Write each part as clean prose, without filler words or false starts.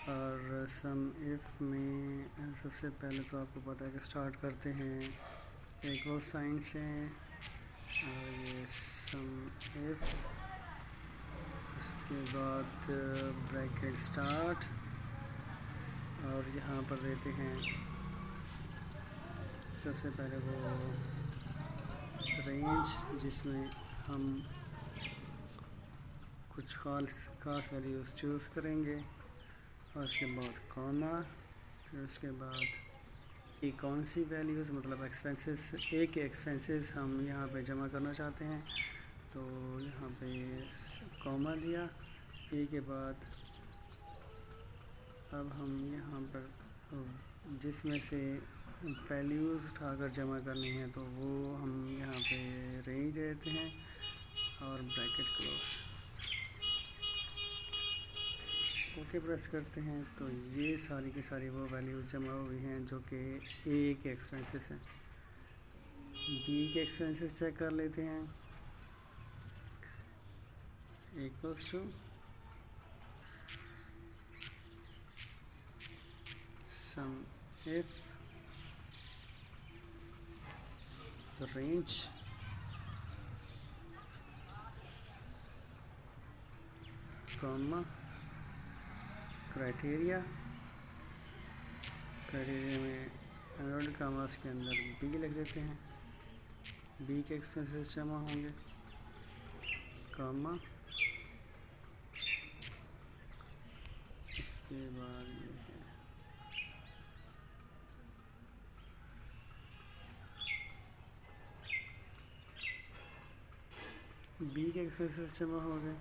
और सम इफ़ में सबसे पहले तो आपको पता है कि स्टार्ट करते हैं इक्वल साइन से, और ये सम इफ़, उसके बाद ब्रैकेट स्टार्ट, और यहाँ पर देते हैं सबसे पहले वो रेंज जिसमें हम कुछ खास वैल्यूज़ चूज़ करेंगे, और उसके बाद कॉमा, फिर उसके बाद ये कौन सी वैल्यूज़ मतलब एक्सपेंसेस, एक एक्सपेंसेस हम यहाँ पे जमा करना चाहते हैं, तो यहाँ पे कॉमा दिया। ए के बाद अब हम यहाँ पर जिसमें से वैल्यूज़ उठाकर जमा करनी है तो वो हम यहाँ पे रेंज दे देते हैं और ब्रैकेट क्लोज, ओके प्रेस करते हैं। तो ये सारी की सारी वो वैल्यूज़ जमा हुई हैं जो कि ए के एक्सपेंसेस हैं। बी के एक्सपेंसेस चेक कर लेते हैं। Equals to sum if range comma criteria में इन्वर्टेड कॉमास के अंदर बी लिख देते हैं। बी के एक्सपेंसेस जमा होंगे, कॉमा, इसके बाद ये है बी के एक्सपेंसेस जमा हो गए।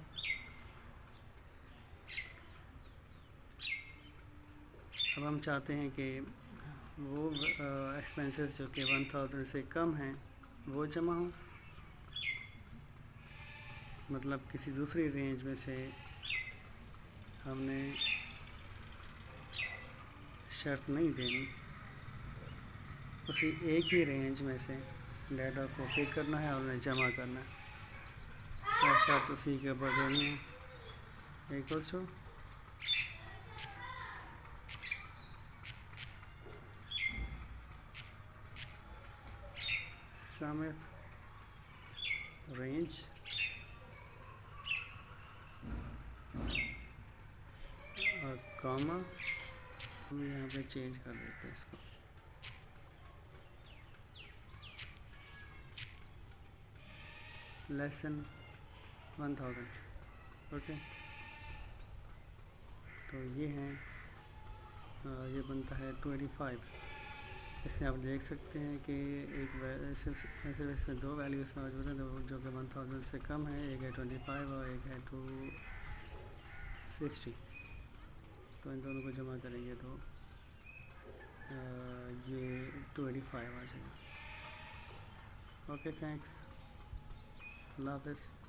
अब हम चाहते हैं कि वो एक्सपेंसेस जो कि 1000 से कम हैं वो जमा हो, मतलब किसी दूसरी रेंज में से हमने शर्त नहीं देनी, उसी एक ही रेंज में से डाटा को पिक करना है और उन्हें जमा करना है, और शर्त उसी के ऊपर देनी है। Equals to sum if range और कॉमा, हम यहाँ पे चेंज कर देते हैं इसको, लेस देन 1000, ओके। तो ये है ये बनता है 25। इसमें आप देख सकते हैं कि एक सिर्फ इसमें दो वैल्यूज़ मौजूद हैं जो कि 1000 से कम है, एक है 25 और एक है 260। तो इन दोनों को जमा करेंगे तो ये 285 आ जाएगा। ओके, थैंक्स, अल्लाह हाफ़िज़।